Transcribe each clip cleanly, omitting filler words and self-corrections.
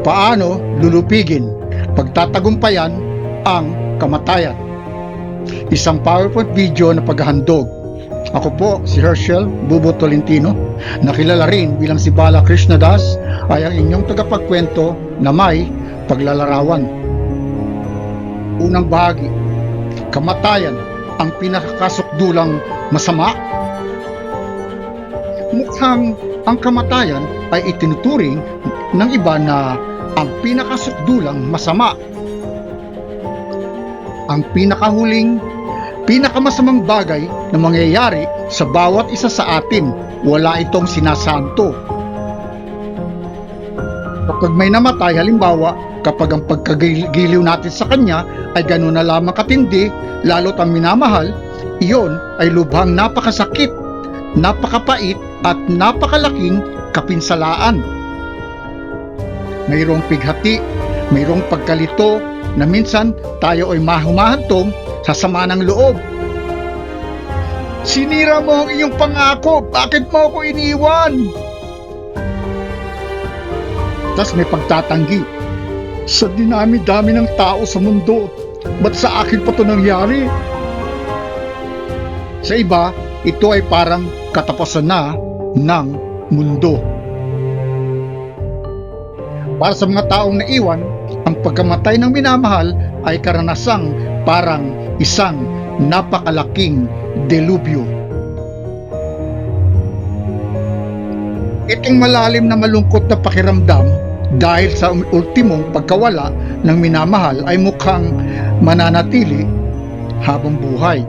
Paano lulupigin, pagtatagumpayan ang kamatayan. Isang PowerPoint video na paghahandog. Ako po si Herschel Bubo Tolentino, nakilala rin bilang si Bala Krishnadas, ay ang inyong tagapagkwento na may paglalarawan. Unang bahagi, kamatayan ang pinakakasukdulang masama. Mukhang ang kamatayan ay itinuturing ng iba na ang pinakasukdulang masama. Ang pinakamasamang bagay na mangyayari sa bawat isa sa atin, wala itong sinasanto. Kapag may namatay, halimbawa, kapag ang pagkagiliw natin sa kanya ay gano'n na lamang katindi, lalo't ang minamahal, iyon ay lubhang napakasakit, napakapait at napakalaking kapinsalaan. Mayroong pighati, mayroong pagkalito na minsan tayo ay mahumahantong sa sama ng loob. Sinira mo ang iyong pangako, bakit mo ako iniwan? Tas may pagtatanggi, sa dinami-dami ng tao sa mundo, ba't sa akin pa ito nangyari? Sa iba, ito ay parang katapusan na ng mundo. Para sa mga taong naiwan, ang pagkamatay ng minamahal ay karanasang parang isang napakalaking delubyo. Itong malalim na malungkot na pakiramdam dahil sa ultimong pagkawala ng minamahal ay mukhang mananatili habang buhay.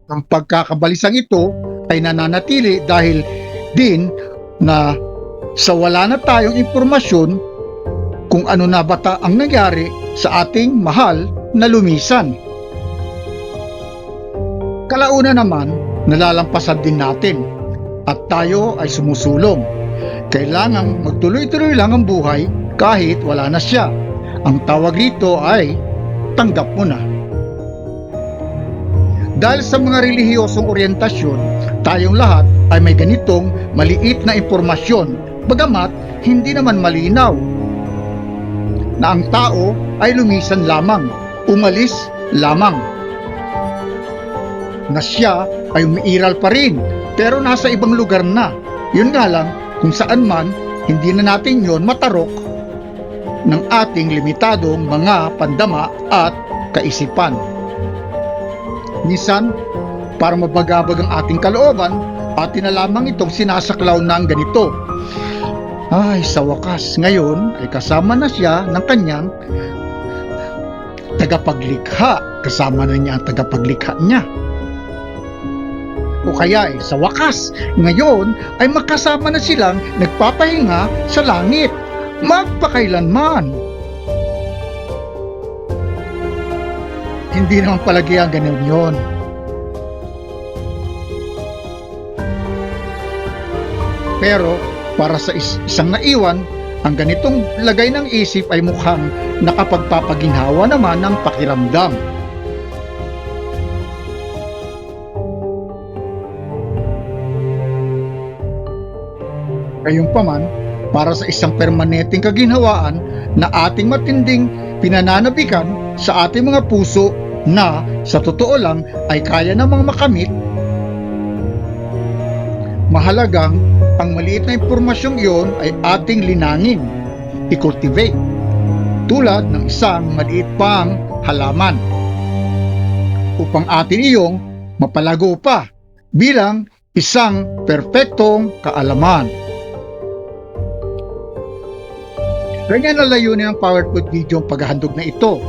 Ang pagkakabalisang ito ay nananatili dahil din na sa wala na tayong impormasyon kung ano na bata ang nangyari sa ating mahal na lumisan. Kalauna naman, nalalampasan din natin at tayo ay sumusulong. Kailangang magtuloy-tuloy lang ang buhay kahit wala na siya. Ang tawag rito ay tanggap mo na. Dahil sa mga relihiyosong oryentasyon, tayong lahat ay may ganitong maliit na impormasyon, bagamat hindi naman malinaw, na ang tao ay lumisan lamang, umalis lamang, na siya ay umiiral pa rin, pero nasa ibang lugar na. Yun nga lang, kung saan man, hindi na natin yon matarok ng ating limitadong mga pandama at kaisipan. Minsan, para mabagabag ang ating kalooban, atin na lamang itong sinasaklaw ng ganito. Ay, sa wakas, ngayon ay kasama na siya ng kanyang tagapaglikha. Kasama na niya ang tagapaglikha niya. O kaya sa wakas, ngayon ay makasama na silang nagpapahinga sa langit. Magpakailanman. Hindi naman palagi ang ganun yun. Pero para sa isang naiwan, ang ganitong lagay ng isip ay mukhang nakapagpapaginhawa naman ng pakiramdam. Gayunpaman, para sa isang permanenteng kaginhawaan na ating matinding pinananabikan sa ating mga puso na sa totoo lang ay kaya namang makamit, mahalagang ang maliit na impormasyong iyon ay ating linangin, i-cultivate, tulad ng isang maliit pang halaman, upang atin iyong mapalago pa bilang isang perpektong kaalaman. Ganyan na layunin ng PowerPoint video ang paghahandog na ito.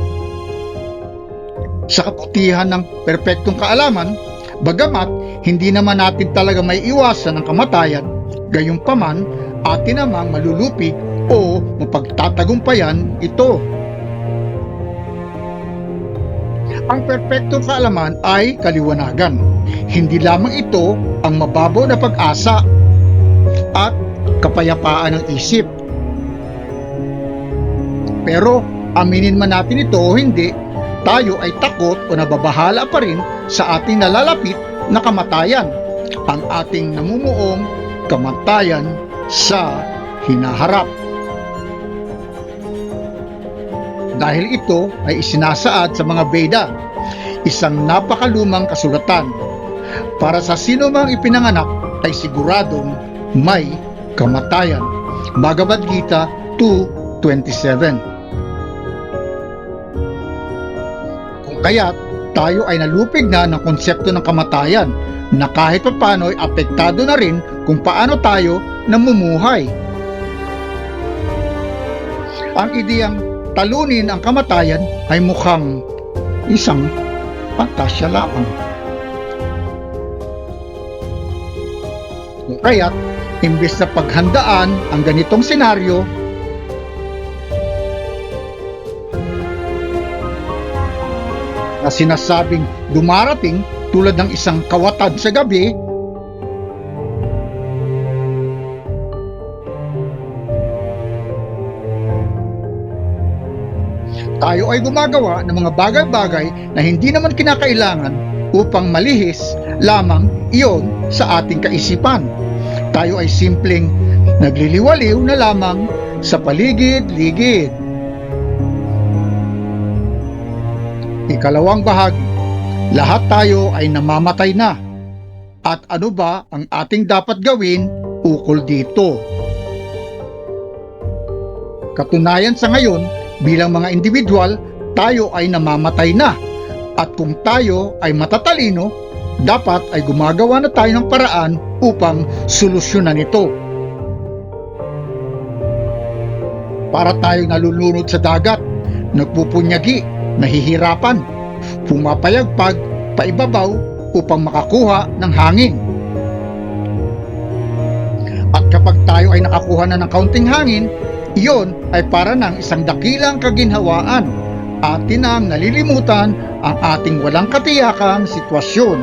Sa kabutihan ng perpektong kaalaman, bagamat hindi naman natin talaga may iwasan ang kamatayan, gayunpaman atin namang malulupig o mapagtatagumpayan ito. Ang perpektong kaalaman ay kaliwanagan. Hindi lamang ito ang mababaw na pag-asa at kapayapaan ng isip. Pero aminin man natin ito o hindi, tayo ay takot o nababahala pa rin sa ating nalalapit na kamatayan. Ang ating namumuong kamatayan sa hinaharap. Dahil ito ay isinasaad sa mga Veda, isang napakalumang kasulatan. Para sa sino mang ipinanganak ay siguradong may kamatayan. Bhagavad Gita 2:27. Kung kaya't tayo ay nalupig na ng konsepto ng kamatayan na kahit paano ay apektado na rin kung paano tayo namumuhay. Ang ideyang talunin ang kamatayan ay mukhang isang pantasya lamang. Kung kaya't, imbes na paghandaan ang ganitong senaryo, na sinasabing dumarating tulad ng isang kawatan sa gabi, tayo ay gumagawa ng mga bagay-bagay na hindi naman kinakailangan upang malihis lamang iyon sa ating kaisipan. Tayo ay simpleng nagliliwaliw na lamang sa paligid-ligid. Ikalawang bahagi, lahat tayo ay namamatay na. At ano ba ang ating dapat gawin ukol dito? Katunayan sa ngayon, bilang mga individual, tayo ay namamatay na. At kung tayo ay matatalino, dapat ay gumagawa na tayo ng paraan upang solusyonan ito. Para tayo nalulunod sa dagat, nagpupunyagi, nahihirapan, pumapayagpag, paibabaw upang makakuha ng hangin. At kapag tayo ay nakakuha na ng kaunting hangin, iyon ay para ng isang dakilang kaginhawaan. Atin ang nalilimutan ang ating walang katiyakang sitwasyon.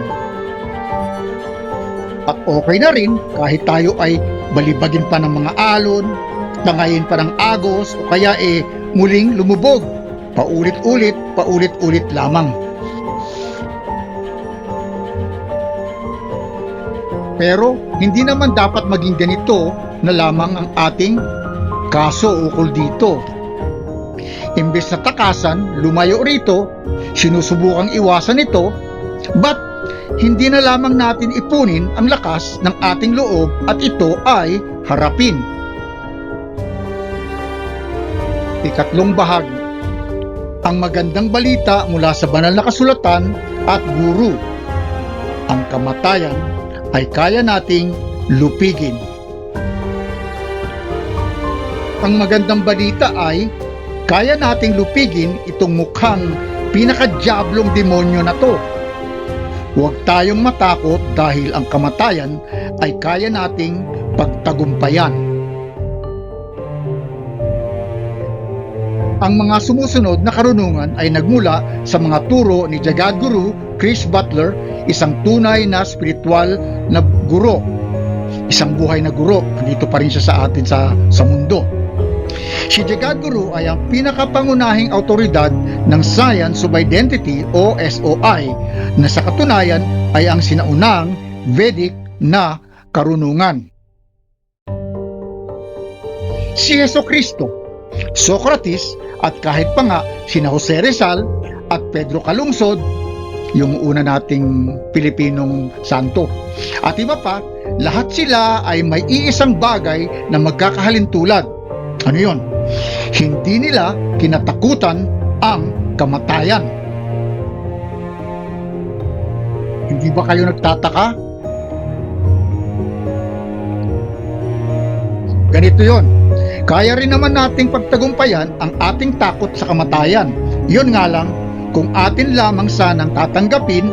At okay na rin kahit tayo ay balibagin pa ng mga alon, tangayin pa ng agos, o kaya muling lumubog. Paulit-ulit lamang. Pero hindi naman dapat maging ganito na lamang ang ating kaso ukol dito. Imbes na takasan, lumayo rito, sinusubukang iwasan ito, but hindi na lamang natin ipunin ang lakas ng ating loob at ito ay harapin. Ikatlong bahagi, ang magandang balita mula sa banal na kasulatan at guru. Ang kamatayan ay kaya nating lupigin. Ang magandang balita ay kaya nating lupigin itong mukhang pinakadyablong demonyo na to. Huwag tayong matakot dahil ang kamatayan ay kaya nating pagtagumpayan. Ang mga sumusunod na karunungan ay nagmula sa mga turo ni Jagadguru Chris Butler, isang tunay na spiritual na guro. Isang buhay na guro. Nandito pa rin siya sa atin sa mundo. Si Jagadguru ay ang pinakapangunahing autoridad ng Science of Identity o SOI na sa katunayan ay ang sinaunang Vedic na karunungan. Si Jesucristo, Socrates at kahit pa nga sina Jose Rizal at Pedro Calungsod, yung una nating Pilipinong santo, at iba pa, lahat sila ay may iisang bagay na magkakahalintulad. Ano yun? Hindi nila kinatakutan ang kamatayan. Hindi ba kayo nagtataka? Ganito yon. Kaya rin naman nating pagtagumpayan ang ating takot sa kamatayan. Yun nga lang, kung atin lamang sanang tatanggapin,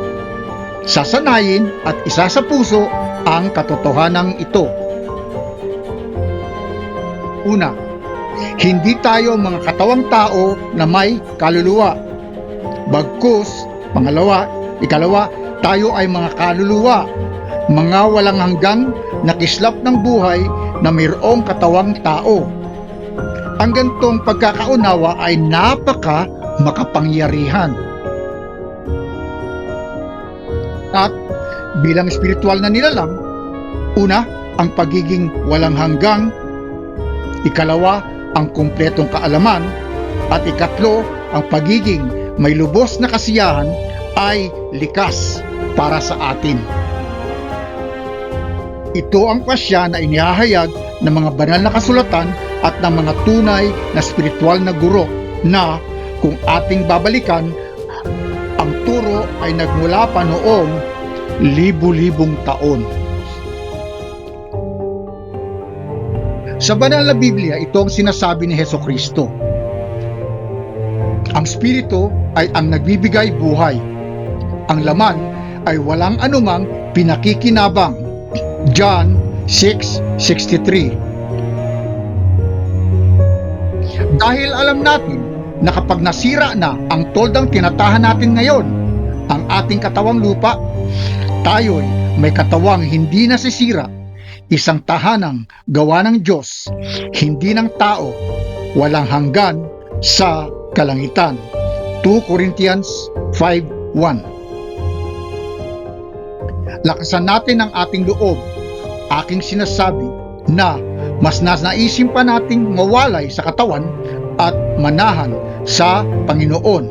sasanayin at isa sa puso ang katotohanan ito. Una, hindi tayo mga katawang tao na may kaluluwa. Bagkus, ikalawa, tayo ay mga kaluluwa, mga walang hanggang nakislap ng buhay na mayroong katawang tao. Ang gantong pagkakaunawa ay napaka makapangyarihan. At bilang spiritual na nilalang, una, ang pagiging walang hanggang. Ikalawa, ang kumpletong kaalaman. At ikatlo, ang pagiging may lubos na kasiyahan ay likas para sa atin. Ito ang pasya na inihahayag ng mga banal na kasulatan at ng mga tunay na spiritual na guro na kung ating babalikan, ang turo ay nagmula pa noong libu-libong taon. Sa banal na Biblia, ito ang sinasabi ni Hesukristo. Ang Espiritu ay ang nagbibigay buhay. Ang laman ay walang anumang pinakikinabang. John 6:63. Dahil alam natin na kapag nasira na ang toldang tinatahan natin ngayon, ang ating katawang lupa, tayo'y may katawang hindi nasisira, isang tahanang gawa ng Diyos, hindi ng tao, walang hanggan sa kalangitan. 2 Corinthians 5:1. Lakasan natin ang ating loob. Aking sinasabi na mas naisin pa nating mawalay sa katawan at manahan sa Panginoon.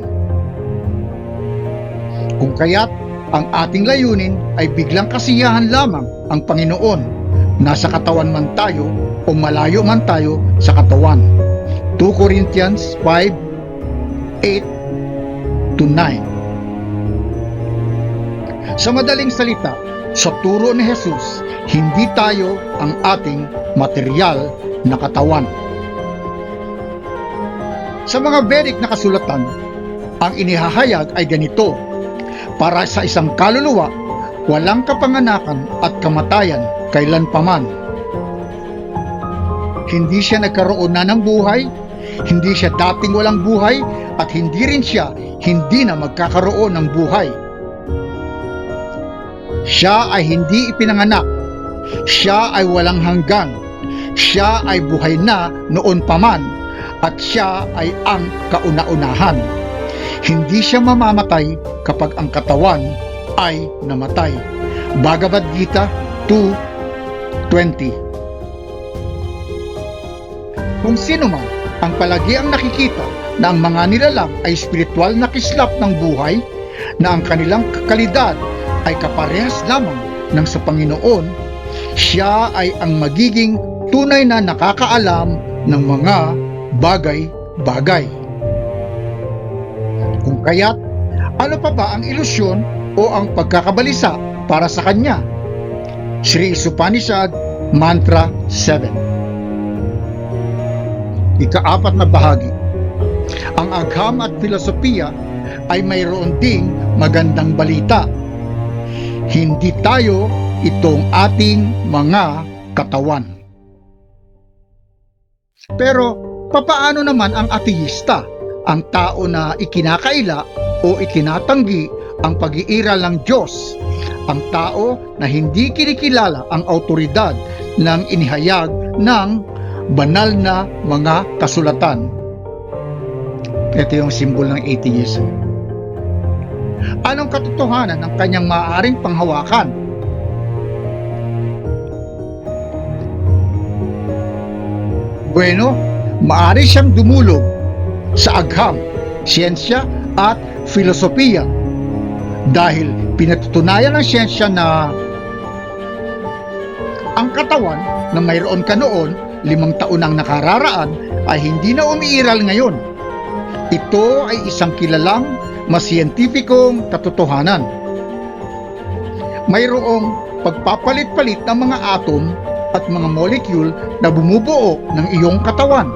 Kung kaya't ang ating layunin ay biglang kasiyahan lamang ang Panginoon, nasa katawan man tayo o malayo man tayo sa katawan. 2 Corinthians 5:8-9. Sa madaling salita, sa turo ni Jesus, hindi tayo ang ating material na katawan. Sa mga Vedic na kasulatan, ang inihahayag ay ganito: para sa isang kaluluwa, walang kapanganakan at kamatayan kailanpaman. Hindi siya nagkaroon na ng buhay, hindi siya dating walang buhay, at hindi rin siya hindi na magkakaroon ng buhay. Siya ay hindi ipinanganak, siya ay walang hanggan, siya ay buhay na noon pa man, at siya ay ang kauna-unahan. Hindi siya mamamatay kapag ang katawan ay namatay. Bhagavad Gita 2:20. Kung sino man ang palagi ang nakikita na ang mga nilalang ay spiritual na kislap ng buhay, na ang kanilang kalidad ay kaparehas lamang ng sa Panginoon, siya ay ang magiging tunay na nakakaalam ng mga bagay-bagay. Kung kaya't, ano pa ba ang ilusyon o ang pagkakabalisa para sa kanya? Sri Isopanishad Mantra 7. Ika-4 na bahagi. Ang agham at filosofiya ay mayroon ding magandang balita. Hindi tayo itong ating mga katawan. Pero papaano naman ang ateista, ang tao na ikinakaila o itinatanggi ang pag-iiral ng Diyos, ang tao na hindi kinikilala ang autoridad ng inihayag ng banal na mga kasulatan? Ito yung simbolo ng atheism. Anong katotohanan ng kanyang maaaring panghawakan? Bueno, maaari siyang dumulog sa agham, siyensya at filosofiya, dahil pinatutunayan ng siyensya na ang katawan na mayroon ka noon 5 taon ang nakararaan ay hindi na umiiral ngayon. Ito ay isang kilalang mas siyentipikong katotohanan. Mayroong pagpapalit-palit ng mga atom at mga molecule na bumubuo ng iyong katawan.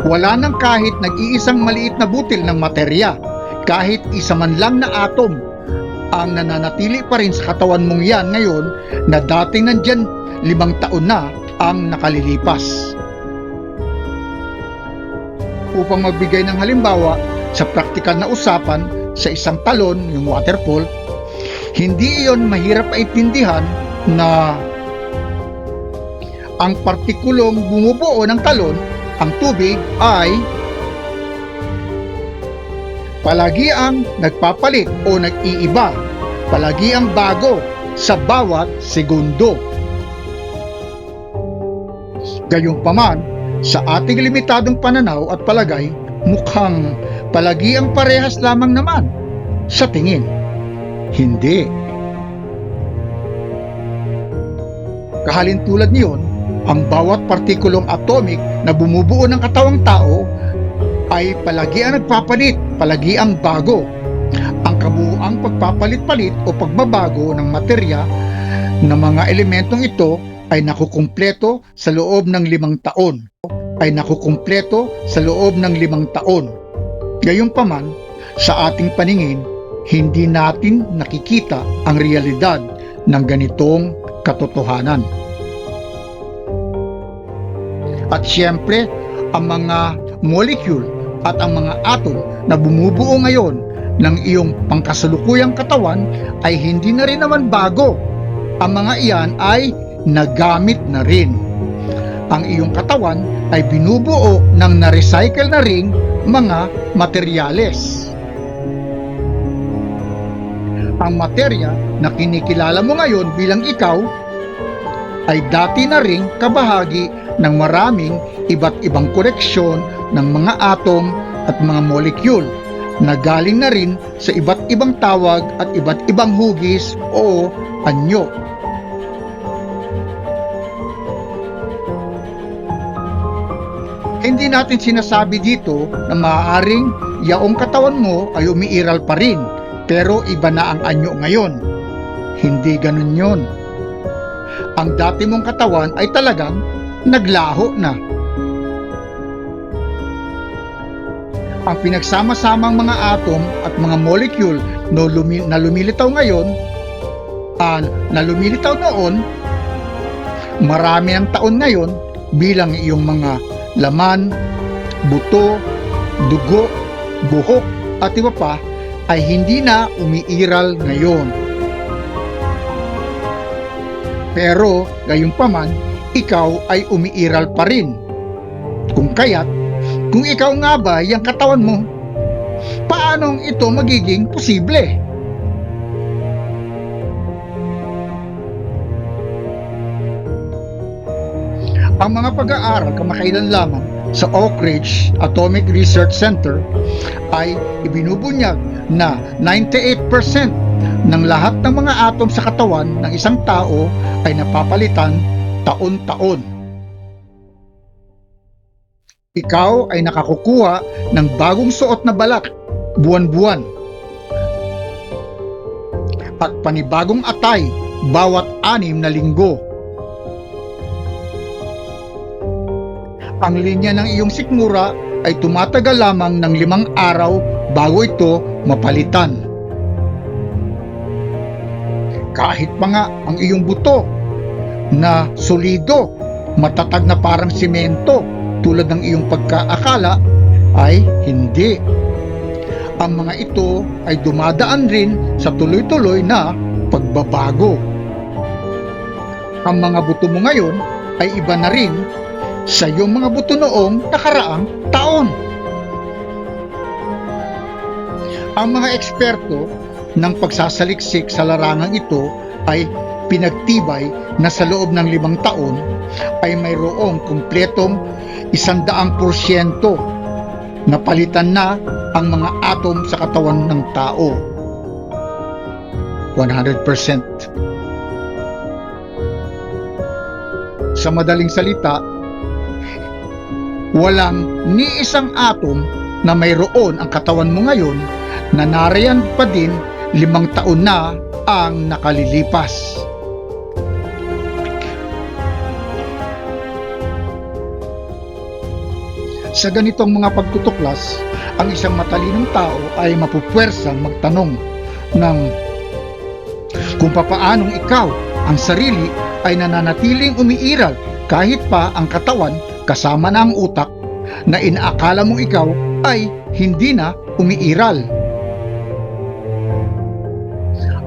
Wala nang kahit nag-iisang maliit na butil ng materya, kahit isa man lang na atom, ang nananatili pa rin sa katawan mong yan ngayon na dating nandyan 5 taon na ang nakalilipas. Upang magbigay ng halimbawa sa praktikal na usapan sa isang talon, yung waterfall, hindi iyon mahirap maintindihan na ang partikulong bumubuo ng talon, ang tubig, ay palagi ang nagpapalit o nag-iiba, palagi ang bago sa bawat segundo. Gayunpaman, sa ating limitadong pananaw at palagay, mukhang palagi ang parehas lamang naman sa tingin. Hindi. Kahalintulad niyon, ang bawat partikulong atomic na bumubuo ng katawang tao ay palagi ang nagpapalit, palagi ang bago. Ang kabuuang pagpapalit-palit o pagbabago ng materya ng mga elementong ito ay nakukumpleto sa loob ng 5 taon. Gayunpaman, sa ating paningin, hindi natin nakikita ang realidad ng ganitong katotohanan. At siyempre, ang mga molecule at ang mga atom na bumubuo ngayon ng iyong pangkasalukuyang katawan ay hindi na rin naman bago. Ang mga iyan ay nagamit na rin. Ang iyong katawan ay binubuo ng na-recycle na ring mga materyales. Ang materya na kinikilala mo ngayon bilang ikaw ay dati na ring kabahagi ng maraming iba't ibang koleksyon ng mga atom at mga molecule na galing na rin sa iba't ibang tawag at iba't ibang hugis o anyo. Hindi natin sinasabi dito na maaaring yaong katawan mo ay umiiral pa rin, pero iba na ang anyo ngayon. Hindi ganun yon. Ang dati mong katawan ay talagang naglaho na. Ang pinagsama-samang mga atom at mga molecule na lumilitaw ngayon, na lumilitaw noon, marami ng taon ngayon bilang iyong mga laman, buto, dugo, buhok at iba pa ay hindi na umiiral ngayon. Pero gayunpaman, ikaw ay umiiral pa rin. Kung kaya't, kung ikaw nga ba yung katawan mo, paanong ito magiging posible? Ang mga pag-aaral kamakailan lamang sa Oak Ridge Atomic Research Center ay ibinubunyag na 98% ng lahat ng mga atom sa katawan ng isang tao ay napapalitan taon-taon. Ikaw ay nakakukuha ng bagong suot na balat buwan-buwan at panibagong atay bawat 6 na linggo. Ang linya ng iyong sikmura ay tumatagal lamang ng 5 araw bago ito mapalitan. Kahit pa nga ang iyong buto na solido, matatag na parang simento tulad ng iyong pagkaakala ay hindi. Ang mga ito ay dumadaan rin sa tuloy-tuloy na pagbabago. Ang mga buto mo ngayon ay iba na rin sa iyong mga buto noong nakaraang taon. Ang mga eksperto ng pagsasaliksik sa larangang ito ay pinagtibay na sa loob ng 5 taon ay mayroong kumpletong 100% napalitan na ang mga atom sa katawan ng tao. 100%. Sa madaling salita, walang ni isang atom na mayroon ang katawan mo ngayon na nariyan pa din 5 taon na ang nakalilipas. Sa ganitong mga pagtutuklas, ang isang matalinong tao ay mapupwersang magtanong ng kung papaanong ikaw, ang sarili, ay nananatiling umiiral kahit pa ang katawan kasama na ang utak na inaakala mong ikaw ay hindi na umiiral.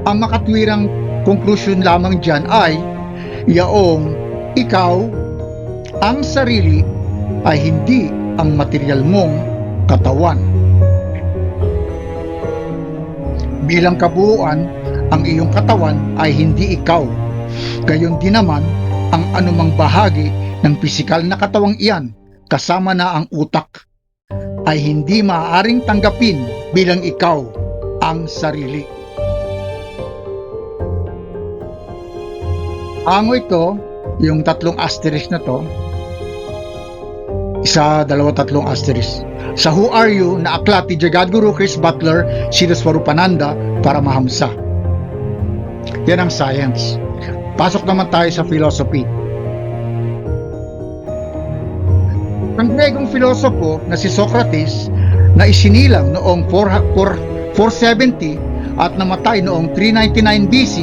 Ang makatwirang konklusyon lamang dyan ay yaong ikaw, ang sarili, ay hindi ang material mong katawan. Bilang kabuuan, ang iyong katawan ay hindi ikaw. Gayon din naman, ang anumang bahagi ng pisikal na katawang iyan, kasama na ang utak, ay hindi maaaring tanggapin bilang ikaw ang sarili. Ango ito, yung tatlong asterisk na to, isa, dalawa, tatlong asterisk. Sa Who Are You na aklat ni Jagadguru Chris Butler, Sri Swarupananda para Mahamsa. Yan ang science. Pasok naman tayo sa philosophy. Ang Grekong filosopo na si Socrates na isinilang noong 470 at namatay noong 399 BC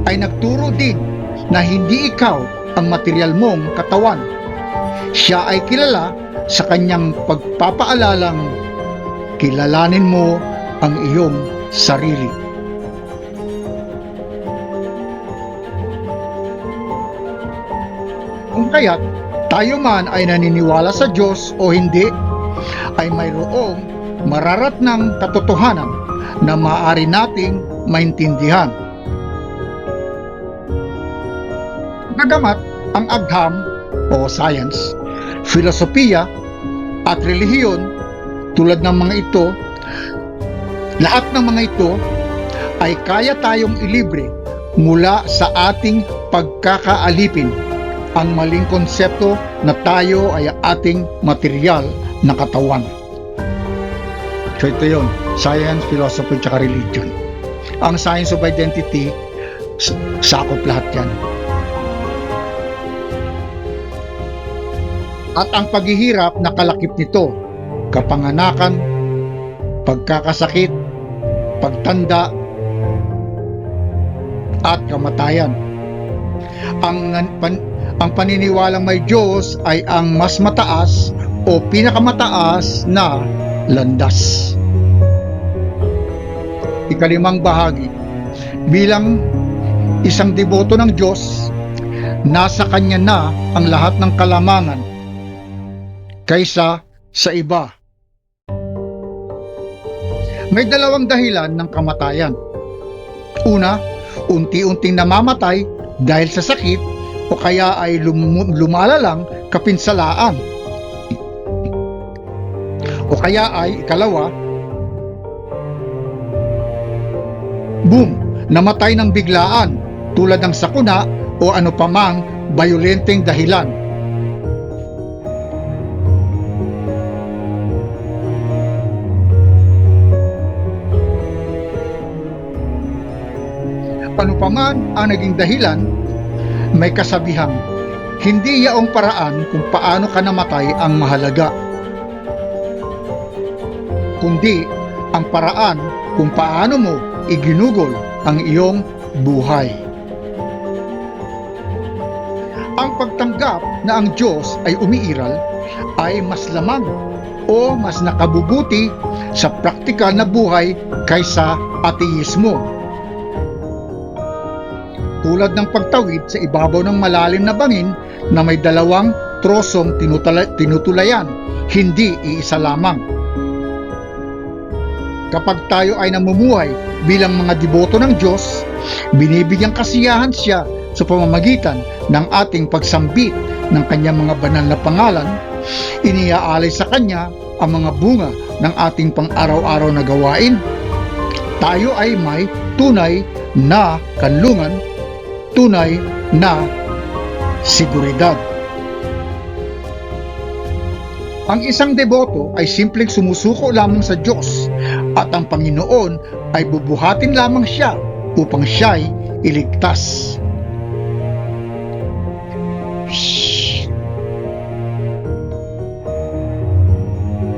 ay nagturo din na hindi ikaw ang material mong katawan. Siya ay kilala sa kanyang pagpapaalalang kilalanin mo ang iyong sarili. Kung kaya't tayo man ay naniniwala sa Diyos o hindi, ay mayroong mararatnang katotohanan na maaari nating maintindihan. Bagamat ang agham o science, filosofiya at relihiyon tulad ng mga ito, lahat ng mga ito ay kaya tayong ilibre mula sa ating pagkakaalipin, ang maling konsepto na tayo ay ating material na katawan. So ito yun, science, philosophy, at religion. Ang science of identity, sakop lahat yan. At ang paghihirap na kalakip nito, kapanganakan, pagkakasakit, pagtanda, at kamatayan. Ang paniniwalang may Diyos ay ang mas mataas o pinakamataas na landas. Ikalimang bahagi, bilang isang deboto ng Diyos, nasa Kanya na ang lahat ng kalamangan kaysa sa iba. May dalawang dahilan ng kamatayan. Una, unti-unting namamatay dahil sa sakit o kaya ay lumalalang kapinsalaan. O kaya ay ikalawa, boom, namatay ng biglaan tulad ng sakuna o ano pamang bayolenteng dahilan. Ano paman ang naging dahilan, may kasabihang, hindi yaong paraan kung paano ka namatay ang mahalaga, kundi ang paraan kung paano mo iginugol ang iyong buhay. Ang pagtanggap na ang Diyos ay umiiral ay mas lamang o mas nakabubuti sa praktikal na buhay kaysa ateismo. Tulad ng pagtawid sa ibabaw ng malalim na bangin na may dalawang trosong tinutulayan, hindi iisa lamang. Kapag tayo ay namumuhay bilang mga deboto ng Diyos, binibigyang kasiyahan siya sa pamamagitan ng ating pagsambit ng kanyang mga banal na pangalan, iniaalay sa kanya ang mga bunga ng ating pang-araw-araw na gawain. Tayo ay may tunay na kanlungan, tunay na seguridad. Ang isang deboto ay simpleng sumusuko lamang sa Diyos at ang Panginoon ay bubuhatin lamang siya upang siya'y iligtas.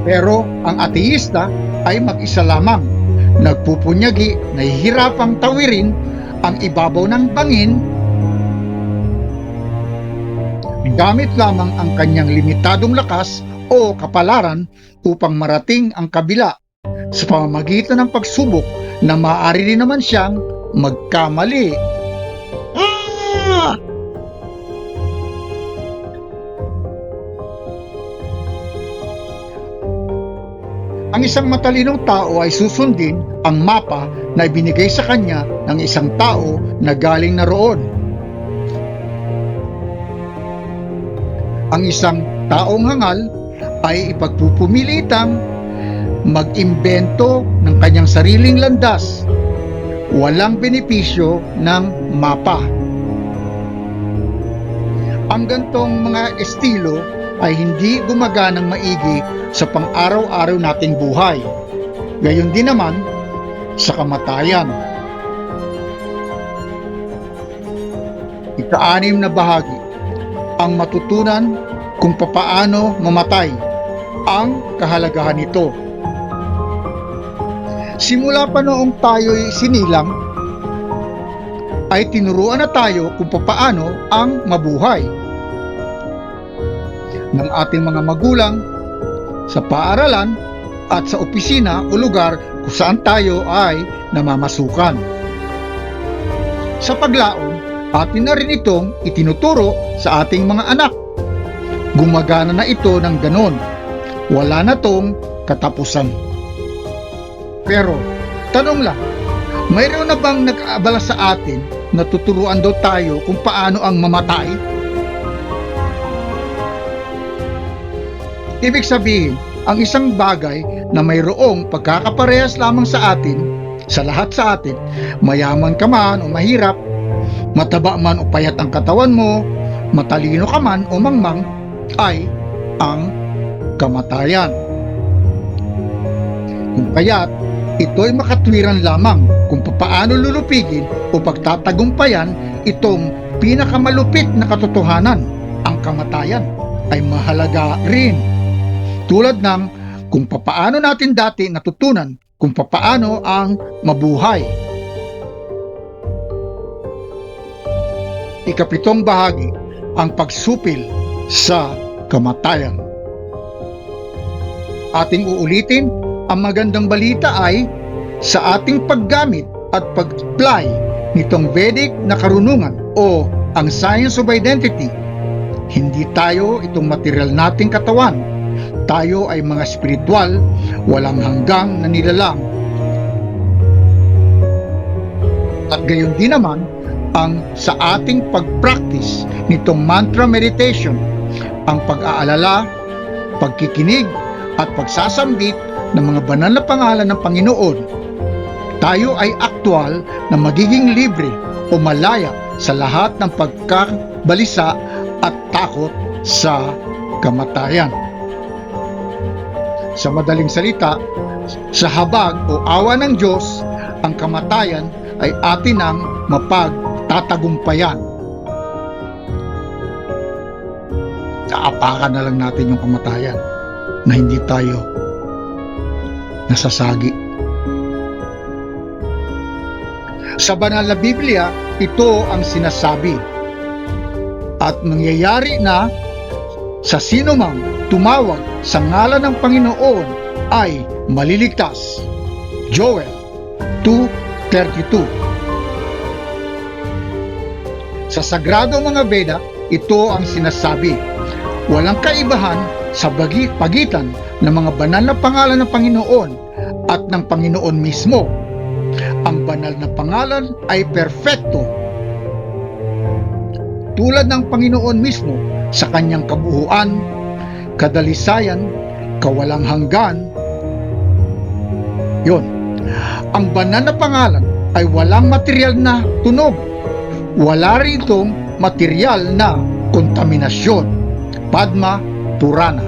Pero ang ateista ay mag-isa lamang, nagpupunyagi, nahihirapang tawirin ang ibabaw ng bangin gamit lamang ang kanyang limitadong lakas o kapalaran upang marating ang kabila sa pamamagitan ng pagsubok na maaari rin naman siyang magkamali. Ang isang matalinong tao ay susundin ang mapa na ibinigay sa kanya ng isang tao na galing na roon. Ang isang taong hangal ay ipagpupumilitang mag-imbento ng kanyang sariling landas, walang benepisyo ng mapa. Ang gantong mga estilo ay hindi gumaganang maigi sa pang-araw-araw nating buhay. Gayon din naman sa kamatayan. Ika-6 na bahagi, ang matutunan kung papaano mamatay, ang kahalagahan nito. Simula pa noong tayo'y sinilang, ay tinuruan na tayo kung papaano ang mabuhay ng ating mga magulang sa paaralan at sa opisina o lugar kung saan tayo ay namamasukan. Sa paglaon, atin na rin itong itinuturo sa ating mga anak. Gumagana na ito ng ganon. Wala na tong katapusan. Pero, tanong lang, mayroon na bang nag-aabala sa atin na tuturuan daw tayo kung paano ang mamatay? Ibig sabihin, ang isang bagay na mayroong pagkakaparehas lamang sa atin, sa lahat sa atin, mayaman ka man o mahirap, mataba man o payat ang katawan mo, matalino ka man o mangmang, ay ang kamatayan. Kung kaya't ito'y makatwiran lamang kung paano lulupigin o pagtatagumpayan itong pinakamalupit na katotohanan, ang kamatayan ay mahalaga rin. Tulad ng kung paano natin dati natutunan kung paano ang mabuhay. Ika-7 bahagi, ang pagsupil sa kamatayan. Ating uulitin, ang magandang balita ay sa ating paggamit at pag-apply nitong Vedic na karunungan o ang Science of Identity. Hindi tayo itong material nating katawan. Tayo ay mga spiritual, walang hanggang na nilalang. At gayon din naman ang sa ating pag-practice nitong mantra meditation, ang pag-aalala, pagkikinig at pagsasambit ng mga banal na pangalan ng Panginoon. Tayo ay aktwal na magiging libre o malaya sa lahat ng pagkabalisa at takot sa kamatayan. Sa madaling salita, sa habag o awa ng Diyos, ang kamatayan ay atin ang mapagtatagumpayan. Kaapakan na lang natin yung kamatayan na hindi tayo nasasagi. Sa banal na Biblia, ito ang sinasabi at mangyayari na sa sino mang tumawag sa ngalan ng Panginoon ay maliligtas. Joel 2:32. Sa sagrado mga Veda, ito ang sinasabi. Walang kaibahan sa pagitan ng mga banal na pangalan ng Panginoon at ng Panginoon mismo. Ang banal na pangalan ay perpekto. Tulad ng Panginoon mismo sa kanyang kabuuan, kadalisayan, kawalang hanggan. Yon. Ang banal na pangalan ay walang material na tunog. Wala rin itong material na kontaminasyon. Padma Purana.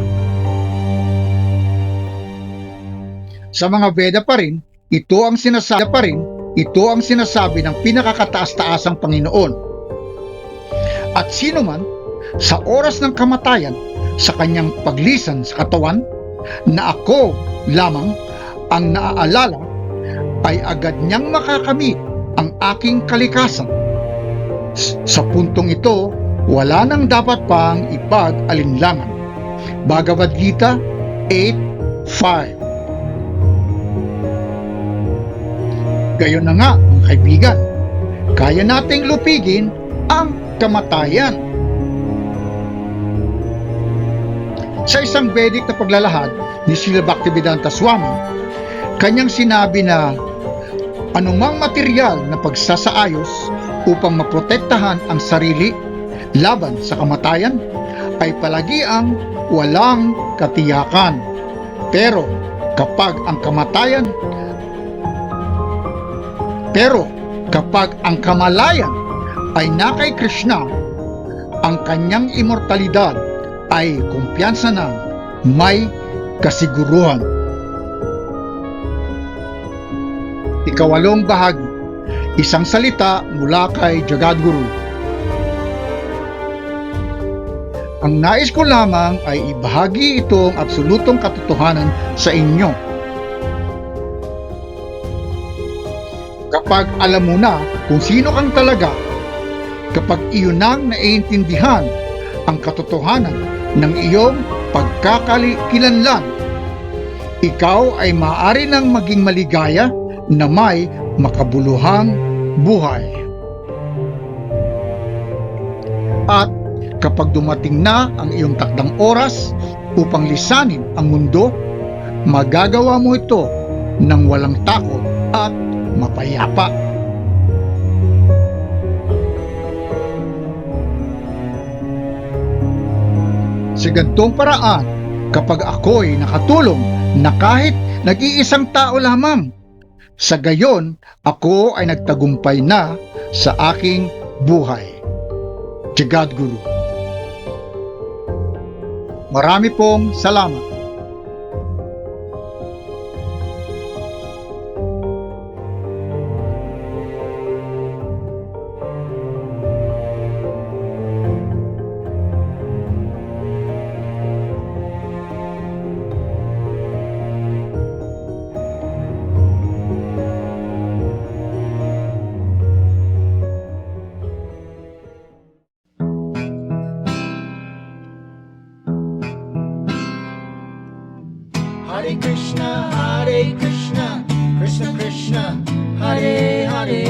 Sa mga Veda pa rin, ito ang sinasabi ng pinakakataas-taasang Panginoon. At sino man sa oras ng kamatayan sa kanyang paglisan sa katawan na ako lamang ang naaalala ay agad niyang makakamit ang aking kalikasan. Sa puntong ito, wala nang dapat pang ipag-alinlangan. Bhagavad Gita 8:5. Gayon na nga, mga kaibigan, kaya nating lupigin ang kamatayan. Sa isang Vedic na paglalahad ni Srila Bhaktivedanta Swami, kanyang sinabi na Anumang material na pagsasaayos upang maprotektahan ang sarili laban sa kamatayan ay palagiang walang katiyakan. Pero kapag ang kamalayan ay na kay Krishna, ang kanyang immortalidad ay kumpiyansa ng may kasiguruhan. Ikawalong bahagi, isang salita mula kay Jagadguru. Ang nais ko lamang ay ibahagi itong absolutong katotohanan sa inyo. Kapag alam mo na kung sino kang talaga, kapag iyon nang naiintindihan ang katotohanan ng iyong pagkakakilanlan, ikaw ay maaari nang maging maligaya na may makabuluhang buhay. At kapag dumating na ang iyong takdang oras upang lisanin ang mundo, magagawa mo ito ng walang takot at mapayapa. Sa ganitong paraan, kapag ako'y nakatulong na kahit nag-iisang tao lamang, sa gayon ako ay nagtagumpay na sa aking buhay. Jagadguru. Marami pong salamat. Hare Krishna, Krishna Krishna, Hare Hare,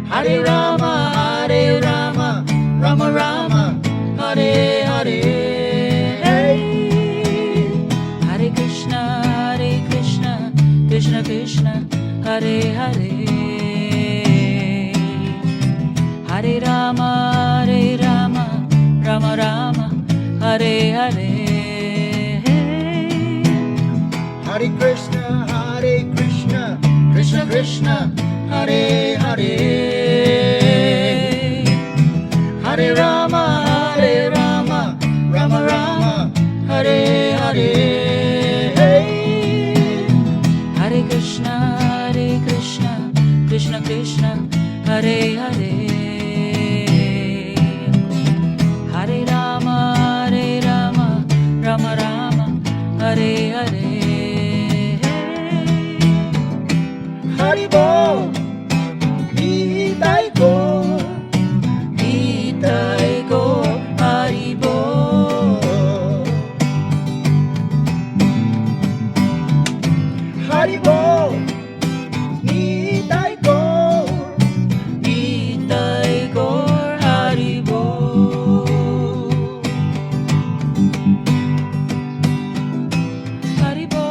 Hare Rama, Rama Rama, Hare Hare. Hare Krishna, Krishna Krishna, Hare Hare, Hare Rama, Rama Rama, Hare Hare. Hare Krishna, Krishna Krishna, Hare Hare, Hare Rama, Rama Rama, Hare Hare. Hare Krishna, Krishna Krishna, Hare Hare, Hare Rama, Rama Rama, Hare Hare. Haribo, Nitai ko, Haribo. Haribo, Nitai ko, Haribo. Haribo,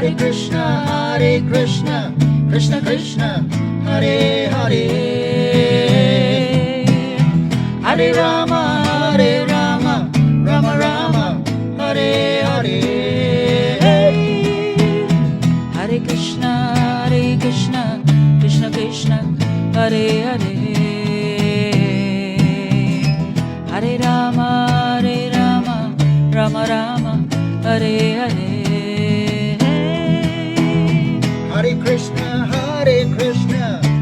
Hare Krishna, Krishna Krishna, Hare Hare, Hare Rama, Rama Rama, Hare Hare. Hare Krishna, Krishna Krishna, Hare Hare, Hare Rama, Rama Rama, Hare Hare. Hare Krishna,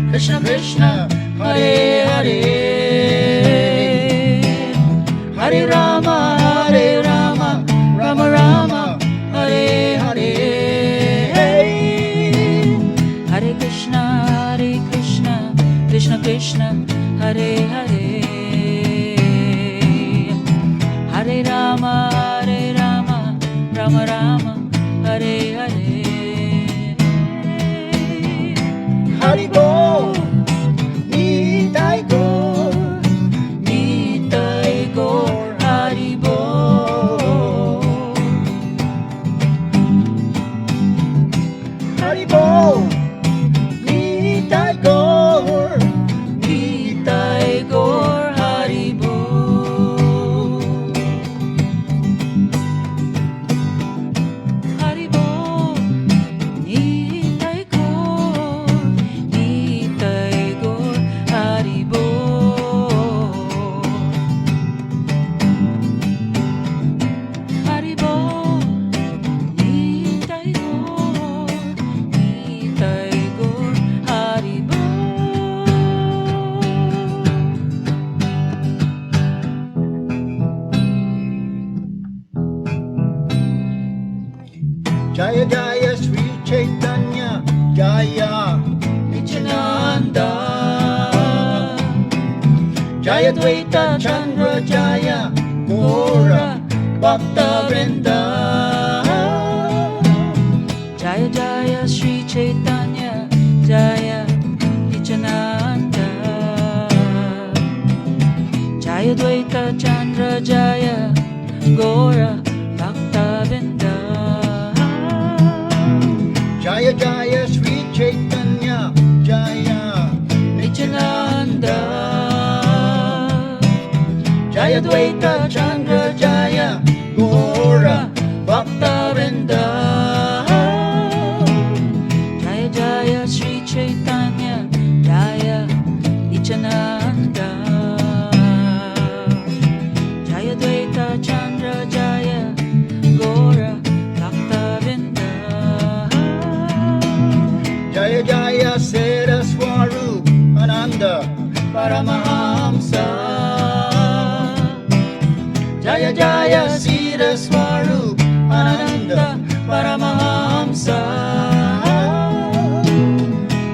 Krishna Krishna, Hare Hare, Hare Rama, Rama Rama, Hare Hare. Krishna, Hare Hare, Hare Rama, Rama Rama, Hare Hare. Haribo, Nitai Gaur, Nitai Gaur, Haribo. Haribo, Nitai Gaur, Nitai Gaur, Haribo. Haribo, Nitai Gaur, Nitai Gaur, Haribo. Haribo, Nitai Gaur, Nitai Gaur, Haribo. Jaya Jaya Sri Chaitanya, Jaya Nityananda, Jaya Dvaita Chandra, Jaya Gora Bhakta Vrinda. Jaya Jaya Sri Chaitanya, Jaya Nityananda, Jaya Dvaita Chandra, Jaya Gora Bhakta Vrinda. Jaya Jaya Sri Chaitanya, Jaya Nityananda, Jaya Dvaita Chandra, Jaya Gora Bhakta Vrinda. Jaya Jaya Sri Chaitanya, Jaya Nityananda, Jaya Dvaita Chandra, Jaya Gora Bhakta Vrinda. Jaya Jaya Saraswarup Ananda Paramahamsa. Jaya Jaya Saraswarup Ananda Paramahamsa.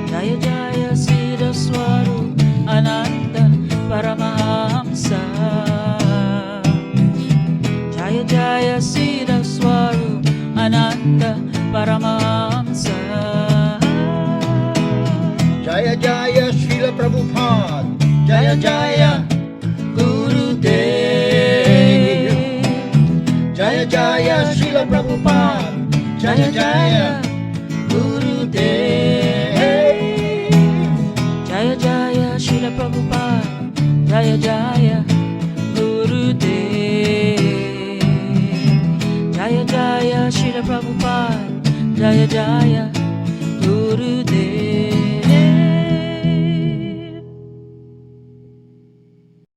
Jaya Jaya Siddha Swarup Ananda Paramahamsa. Jaya Jaya Siddha Swarup Ananda Paramahamsa. Jaya Jaya Srila Prabhupada. Jaya Jaya Gurudev. Jaya Jaya Srila Prabhupada. Jaya Jaya Gurudev. Jaya Jaya Srila Prabhupada, Jaya Jaya Gurudev. Jaya Jaya Srila Prabhupada, Jaya Jaya Gurudev.